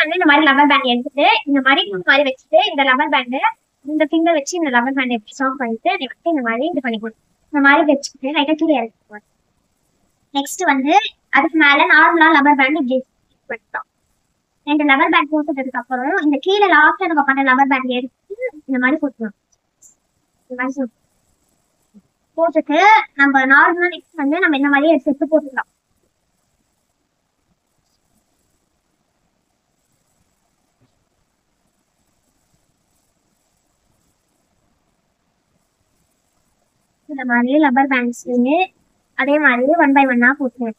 வந்து இந்த மாதிரி லப்பர் பேண்ட் எடுத்துட்டு இந்த மாதிரி வச்சுட்டு இந்த லப்பர் பேண்ட் இந்த ஃபிங்கர் வச்சு இந்த லப்பர் பேண்ட் எப்படி சாங் பண்ணிட்டு நெக்ஸ்ட் இந்த மாதிரி இது பண்ணிக்கணும். இந்த மாதிரி வச்சுட்டு லைட்டா கீழே இறக்கிடுவோம். நெக்ஸ்ட் வந்து அதுக்கு மேல நார்மலா லப்பர் பேண்ட் இப்படி பண்ணிட்டோம். 2 லப்பர் பேண்ட் போட்டதுக்கு அப்புறம் இந்த கீழே லாஸ்ட்ல நம்ம பண்ண லப்பர் பேண்ட் எடுத்து இந்த மாதிரி போட்டுக்கணும். இந்த மாதிரி போட்டுட்டு நம்ம நார்மலா நெக்ஸ்ட் வந்து நம்ம இந்த மாதிரி செட்டு போட்டுக்கலாம். இந்த மாதிரி லப்பர் பேண்ட்ஸ் அதே மாதிரி 1 by 1 போட்டுருவேன்.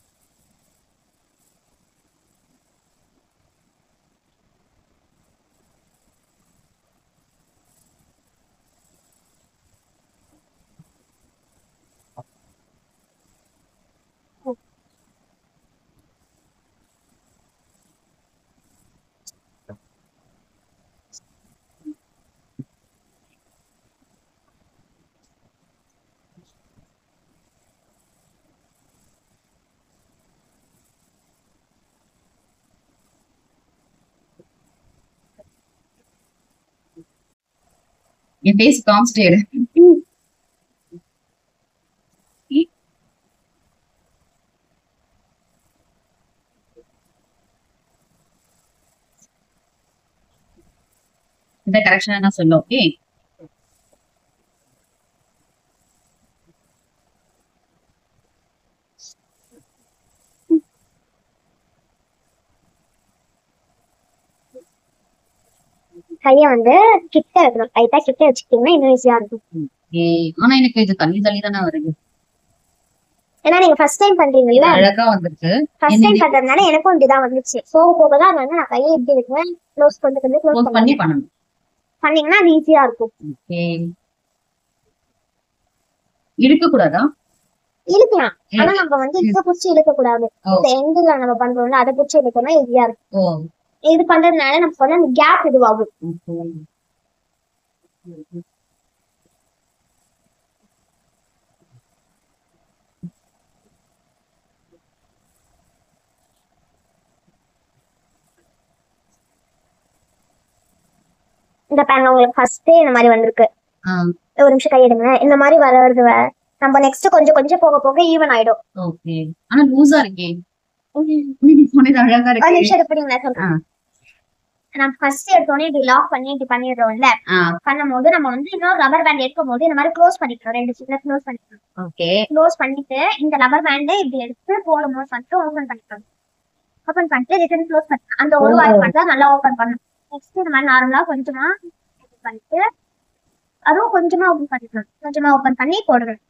என் ஃபேஸ் காமிச்சிட்டே இரு. இந்த கரெக்ஷன் என்ன சொல்ல. ஓகே கைய வந்து கிட்ட வைக்கணும். லைட்டா கிட்ட வச்சுக்கிட்டீங்கன்னா இன்னும் ஈஸியா இருக்கும். ஆனா எனக்கு இது தள்ளி தள்ளி தானே வருது. ஏன்னா நீங்க ஃபர்ஸ்ட் டைம் பண்றீங்கல்ல, அழகா வந்துருக்கு. ஃபர்ஸ்ட் டைம் பண்றதுனால எனக்கும் இப்படிதான் வந்துச்சு. போக போக தான் வந்து நான் கையை இப்படி வைக்கிறேன், க்ளோஸ் பண்ணிட்டு க்ளோஸ் பண்ணி பண்ணணும். பண்ணீங்கன்னா அது ஈஸியா இருக்கும். ஓகே இழுக்க கூடாதா? இழுக்கலாம், ஆனா நம்ம வந்து இத புடிச்சு இழுக்க கூடாது. இந்த எண்டுல நம்ம பண்றோம்ல அதை புடிச்சு இழுக்கணும், ஈஸியா இருக்கும். இது பண்றதுனால நமக்கு வந்து அந்த கேப் இதுவாகும். இந்த பேன் உங்களுக்கு ஃபர்ஸ்ட் இந்த மாதிரி வந்திருக்கு. ஒரு நிமிஷம் கையிடுங்க. இந்த மாதிரி வருது. நம்ம நெக்ஸ்ட் கொஞ்சம் கொஞ்சம் போக போக ஈவன் ஆயிடும். ஓகே ஆனா லூசா இருக்கே. நீங்க சொன்னது அழகா இருக்கு. ஒரு நிமிஷம் எப்படிங்க சொல்றேன். நம்ம ஃபர்ஸ்ட் எடுத்தோனே இப்படி லாக் பண்ணி இப்படி பண்ணிடுறோம்ல, பண்ணும்போது நம்ம வந்து இன்னொரு ரப்பர் பேண்ட் எடுக்கும் போது இந்த மாதிரி க்ளோஸ் பண்ணிக்கிறோம். 2 சின்ன க்ளோஸ் பண்ணிக்கிறோம். ஓகே க்ளோஸ் பண்ணிட்டு இந்த ரப்பர் பேண்டை இப்படி எடுத்து போடும்போது மட்டும் ஓபன் பண்ணிக்கிறோம். ஓபன் பண்ணிட்டு ரிட்டர்ன் க்ளோஸ் பண்ணி அந்த ஒரு வாரம் மட்டும் நல்லா ஓபன் பண்ணணும். நெக்ஸ்ட் இந்த மாதிரி நார்மலா கொஞ்சமா பண்ணிட்டு அதுவும் கொஞ்சமா ஓபன் பண்ணிக்கலாம். கொஞ்சமா ஓபன் பண்ணி போடுறேன்.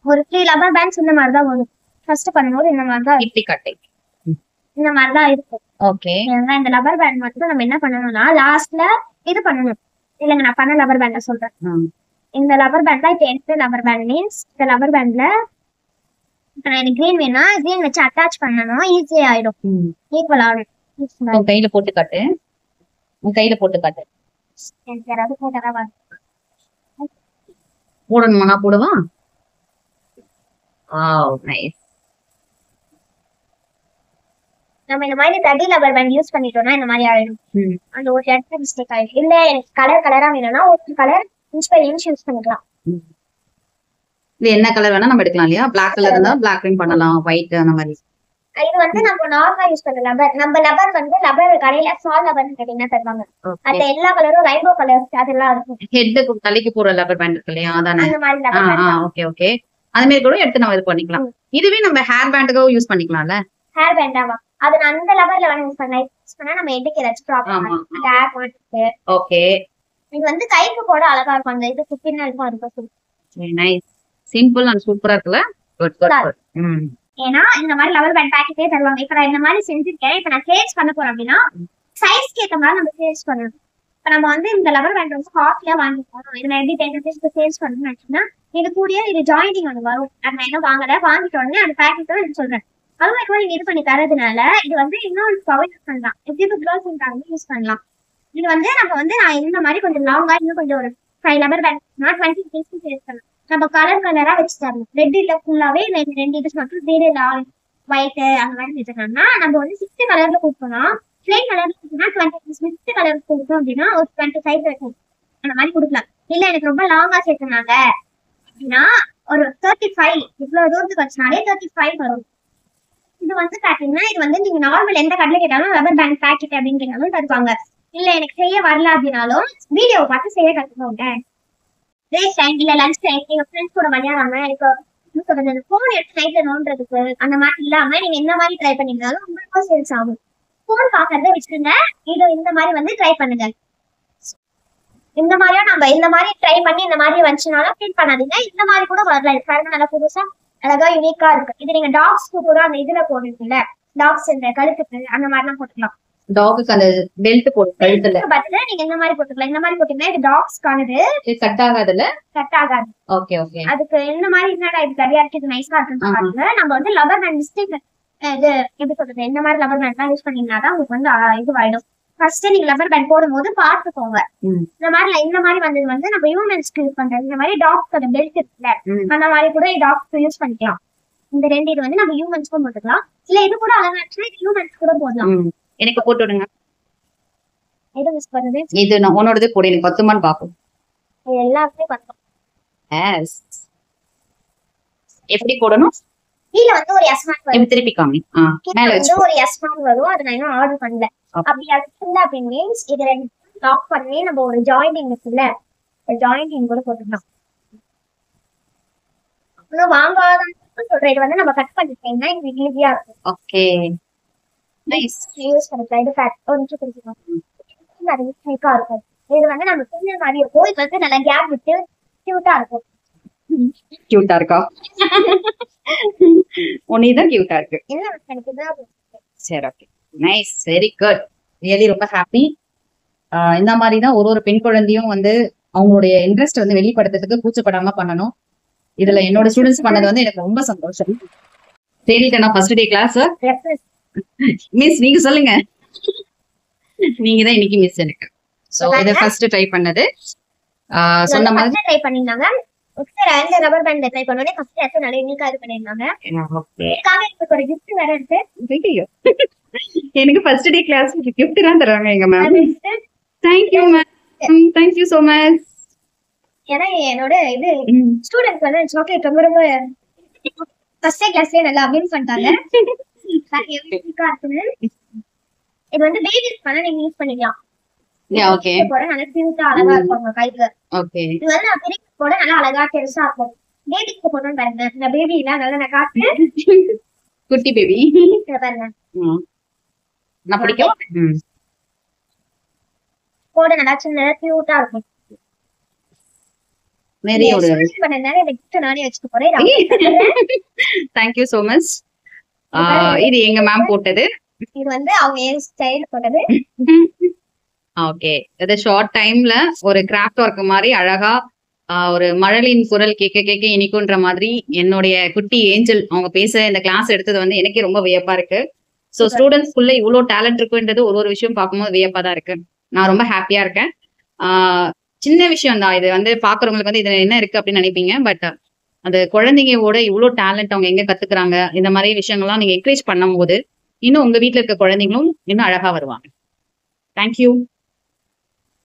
ஒரு 3 லப்பர் பேண்ட்ஸ் இந்த மாதிரி தான் வரும். ஃபர்ஸ்ட் பண்ணும்போது இந்த மாதிரி தான் இப்படி கட்டை இந்த மாதிரி தான் இருக்கும். ஓகே இந்த லப்பர் பேண்ட் மட்டும் நம்ம என்ன பண்ணணும்னா லாஸ்ட்ல இது பண்ணணும். இல்லைங்க நான் பண்ண லப்பர் பேண்ட சொல்றேன். இந்த லப்பர் பேண்ட் தான் இப்ப எடுத்து லப்பர் பேண்ட் மீன்ஸ் இந்த லப்பர் பேண்ட்ல எனக்கு கிரீன் வேணா கிரீன் வச்சு அட்டாச் பண்ணணும், ஈஸியா ஆயிடும். ஈக்குவல் ஆகும். உன் கையில போட்டு காட்டு. உன் கையில போட்டு காட்டு. எனக்கு யாராவது போட்டா போடணுமா? நான் போடுவா. Wow nice. நம்ம இந்த மாதிரி தடி லப்பர் பேண்ட் யூஸ் பண்ணிட்டோம்னா இந்த மாதிரி ஆயிடும். அந்த ஒரு இடத்துல மிஸ்டேக் ஆயிடும். இல்ல எனக்கு கலர் கலரா வேணும்னா ஒரு colour inch by inch use பண்ணிக்கலாம். இது என்ன கலர் வேணா நம்ம எடுக்கலாம் இல்லையா? பிளாக் கலர் இருந்தா பிளாக் பிரிண்ட் பண்ணலாம், ஒயிட் அந்த மாதிரி. இது வந்து நம்ம நார்மலா யூஸ் பண்ற லப்பர். நம்ம லப்பர் வந்து லப்பர் கடையில ஸ்மால் லப்பர் கேட்டீங்கன்னா தருவாங்க. அந்த எல்லா கலரும் ரெயின்போ கலர் அதெல்லாம் இருக்கும். ஹெட்டுக்கு தலைக்கு போற லப்பர் பேண்ட் இருக்கு இல்லையா? அதானே. அந்த மாதிரி லப்பர். ஓகே ஓகே அந்த மாதிரி கூட எடுத்து நம்ம இது பண்ணிக்கலாம். இதுவே நம்ம ஹேர் பேண்டுக்கு யூஸ் பண்ணிக்கலாம்ல. ஹேர் பேண்டாவா? அது நான் அந்த லப்பர்ல வேணா யூஸ் பண்ணலாம். யூஸ் பண்ணா நம்ம ஹெட்டுக்கு ஏதாச்சும் ப்ராப்ளம் அந்த ஹேர் போட்டு. ஓகே இது வந்து கைக்கு போட அழகா இருக்கும். அந்த இது பின்னாலும் இருக்கும். நைஸ் சிம்பிள் அண்ட் சூப்பரா இருக்குல்ல. Good good good. ஏன்னா இந்த மாதிரி லப்பர் பேண்ட் பேக்கெட்டே தருவாங்க. இப்ப நான் இந்த மாதிரி செஞ்சிருக்கேன். இப்ப நான் சேல்ஸ் பண்ண போறேன் அப்படின்னா சைஸ்க்கு ஏத்த மாதிரி நம்ம சேல்ஸ் பண்ணணும். இப்ப நம்ம வந்து இந்த லப்பர் பேண்ட் வந்து காஸ்ட்லியா வாங்கிப்போம். இதுல எப்படி 10 rupees சேல்ஸ் பண்ணணும்னு நினைச்சீங்கன்னா இது கூடிய இது ஜாயிண்டிங் ஒன்று வரும். அது நான் என்ன வாங்கல, வாங்கிட்ட உடனே அந்த பேக்கெட்டோட எனக்கு சொல்றேன். அதுவும் இப்போ நீங்க இது பண்ணி தரதுனால இது வந்து இன்னொரு பவர் யூஸ் பண்ணலாம். எப்படி க்ளோஸ் யூஸ் பண்ணலாம். இது வந்து நம்ம வந்து நான் இந்த மாதிரி கொஞ்சம் லாங்கா இன்னும் கொஞ்சம் ஒரு 5 லப்பர் பேண்ட் 20 rupees சேல்ஸ் பண்ணலாம். நம்ம கலர் கலரா வச்சு தரணும். ரெட் இல்ல ஃபுல்லாவே 2 இது மட்டும் 3 இல்ல ஒயிட் அந்த மாதிரி வச்சிருக்காங்கன்னா நம்ம வந்து 6 கலர்ல கொடுக்கலாம். பிளைன் கலர்ல கொடுத்தோம்னா 20 கலர் கொடுத்தோம் அப்படின்னா ஒரு 25 இருக்கும். அந்த மாதிரி கொடுக்கலாம். இல்ல எனக்கு ரொம்ப லாங்கா சேர்த்துனாங்க அப்படின்னா ஒரு 35 இவ்வளவு தூரத்துக்கு வச்சுனாலே 35 வரும். இது வந்து பாத்தீங்கன்னா இது வந்து நீங்க நார்மல் எந்த கடையில கேட்டாலும் ரப்பர் பேண்ட் பாக்கெட் அப்படின்னு கேட்டாலும் தருவாங்க. இல்ல எனக்கு செய்ய வரல அப்படின்னாலும் வீடியோ பார்த்து செய்ய கத்துக்கோங்க. பிரேக் டைம் இல்ல லஞ்ச் டைம் நீங்க ஃப்ரெண்ட்ஸ் கூட விளையாடாம எனக்கு சொல்றது போன் எடுத்து நைட்ல நோன்றதுக்கு அந்த மாதிரி இல்லாம நீங்க இந்த மாதிரி ட்ரை பண்ணீங்கனாலும் உங்களுக்கும் சேல்ஸ் ஆகும். போன் பாக்குறத வச்சுருங்க. இது இந்த மாதிரி வந்து ட்ரை பண்ணுங்க. இந்த மாதிரியா நம்ம இந்த மாதிரி ட்ரை பண்ணி இந்த மாதிரி வந்துச்சுனாலும் ஃபீல் பண்ணாதீங்க. இந்த மாதிரி கூட வரல. பாருங்க நல்லா புதுசா அழகா யூனிக்கா இருக்கு. இது நீங்க டாக்ஸ்க்கு கூட அந்த இதுல போடுறீங்கல்ல டாக்ஸ் இந்த கழுத்துக்கு அந்த மாதிரிலாம் போட்டுக்கலாம். டாகுக்கு அந்த பெல்ட் போட்டு கழுத்துல பதிலா நீங்க இந்த மாதிரி போட்டுக்கலாம். இந்த மாதிரி போட்டீங்கன்னா இது டாக்ஸ்க்கானது. கட் ஆகாதுல கட் ஆகாது. Okay okay. அதுக்கு இந்த மாதிரி என்னடா இது சரியா இருக்கு இது நைஸா இருக்குன்னு பாருங்க. நம்ம வந்து லவர் பேண்ட் மிஸ்டேக் இது எப்படி சொல்றது இந்த மாதிரி லவர் பேண்ட் எல்லாம் யூஸ் பண்ணீங்கன்னா தான் உங்களுக்கு வந்து இது ஆயிடும். ஃபர்ஸ்ட் நீங்க லவர் பேண்ட் போடும்போது பாத்துக்கோங்க. இந்த மாதிரி வந்தது வந்து நம்ம ஹியூமன்ஸ்க்கு யூஸ் பண்றது. இந்த மாதிரி டாக்ஸ் அந்த பெல்ட் இருக்குல்ல அந்த மாதிரி கூட டாக்ஸ்க்கு யூஸ் பண்ணிக்கலாம். இந்த ரெண்டு இது வந்து நம்ம ஹியூமன்ஸ்க்கும் போட்டுக்கலாம். இல்ல இது கூட அழகா இருந்துச்சுன்னா ஹியூமன்ஸ் கூட போடலாம். எனக்கு போட்டு விடுங்க. எது மிஸ் பண்ணுது? இது நான் உன்னோடது போடு எனக்கு பத்துமான்னு பாப்போம். எல்லாமே பத்தோம். எஸ். எப்படி போடணும்? கீழ வந்து ஒரு எஸ் மார்க் வரும். திருப்பி காமி. மேல வந்து ஒரு எஸ் மார்க் வரும். அது நான் இன்னும் ஆர்டர் பண்ணல. அப்படி அதுல அப்படி மீன்ஸ் இது ரெண்டு லாக் பண்ணி நம்ம ஒரு ஜாயிண்டிங் இருக்குல்ல ஒரு ஜாயிண்டிங் கூட போட்டுக்கலாம். இன்னும் வாங்காதான் சொல்றேன். இது வந்து நம்ம கட் பண்ணிட்டீங்கன்னா இது ஈஸியா இருக்கும். Okay nice. யூஸ் பண்ணிக்கலாம். இது ஃபேட் ஒரு நிமிஷம் தெரிஞ்சுக்கலாம். அது ஸ்ட்ரைக்கா இருக்கும். இது வந்து நம்ம சின்ன மாதிரி இருக்கும். இது வந்து நல்லா கேப் விட்டு கியூட்டா இருக்கும். கியூட்டா இருக்கா? உன்னிதான் கியூட்டா இருக்கு. இல்ல எனக்கு இதுதான் சரி okay nice very good. Really ரொம்ப ஹாப்பி. இந்த மாதிரி தான் ஒரு பெண் குழந்தையும் வந்து அவங்களுடைய இன்ட்ரெஸ்ட் வந்து வெளிப்படுத்துறதுக்கு கூச்சப்படாம பண்ணணும். இதுல என்னோட ஸ்டூடெண்ட்ஸ் பண்ணது வந்து எனக்கு ரொம்ப சந்தோஷம். சரிட்டா ஃபர்ஸ்ட் டே கிளாஸ் மிஸ் நீங்க சொல்லுங்க. நீங்க தான் இன்னைக்கு மிஸ் எனக்கு. சோ இத ஃபர்ஸ்ட் ட்ரை பண்ணது சொன்ன மாதிரி ட்ரை பண்ணிருந்தாங்க. இந்த ரப்பர் பேண்ட் ட்ரை பண்ணோனே ஃபர்ஸ்ட் கிளாஸ் நல்ல யூனிக்கா இது பண்ணிருந்தாங்க. ஓகே காலேஜ்க்கு ஒரு gift வேற இருக்கு. எனக்கு ஃபர்ஸ்ட் டே கிளாஸ் gift தான் தராங்க எங்க ma'am. Thank you ma'am. Thank you so much. ஏன்னா என்னோட இது ஸ்டூடெண்ட்ஸ் வந்து சாக்லேட் ரொம்ப ரொம்ப ஃபர்ஸ்ட் கிளாஸ்லயே நல்லா வின் பண்ணிட்டாங்க. இது வந்து பேபிஸ் பண்ண நீங்க யூஸ் பண்ணிக்கலாம். ஓகே போட நல்லா கியூட்டா அழகா இருக்கும் கைக்கு. ஓகே இது வந்து பெரியக்கு போட நல்லா அழகா பெருசா இருக்கும். பேபிக்கு போடணும் பாருங்க. இந்த பேபி எல்லாம் நல்லா நான் காட்டு குட்டி பேபி பாருங்க. நான் பிடிக்கும். போட நல்லா சின்ன கியூட்டா இருக்கும். நிறைய ஒரு பண்ணனால எனக்கு நானே வச்சுக்க போறேன். Thank you so much. இது எங்க மேம் போட்டது. இது வந்து அவங்க ஸ்டைல் போட்டது. ஓகே இது ஷார்ட் டைம்ல ஒரு கிராஃப்ட் ஒர்க் மாதிரி அழகா ஒரு மழலின் குரல் கேட்க கேட்க இனிக்குன்ற மாதிரி என்னுடைய குட்டி ஏஞ்சல் அவங்க பேச இந்த கிளாஸ் எடுத்தது வந்து எனக்கே ரொம்ப வியப்பா இருக்கு. ஸோ ஸ்டூடெண்ட்ஸ்குள்ள இவ்வளோ டேலண்ட் இருக்குன்றது ஒரு விஷயம் பார்க்கும்போது வியப்பா தான் இருக்கு. நான் ரொம்ப ஹாப்பியா இருக்கேன். சின்ன விஷயம் தான் இது வந்து பாக்குறவங்களுக்கு வந்து இதுல என்ன இருக்கு அப்படின்னு நினைப்பீங்க. பட் அது குழந்தைங்களோட இவ்வளோ டேலண்ட் அவங்க எங்க கத்துக்கிறாங்க இந்த மாதிரி விஷயங்கள்லாம் நீங்க என்கரேஜ் பண்ணும் போது இன்னும் உங்க வீட்டுல இருக்க குழந்தைங்களும் இன்னும் அழகா வருவாங்க. தேங்க்யூ.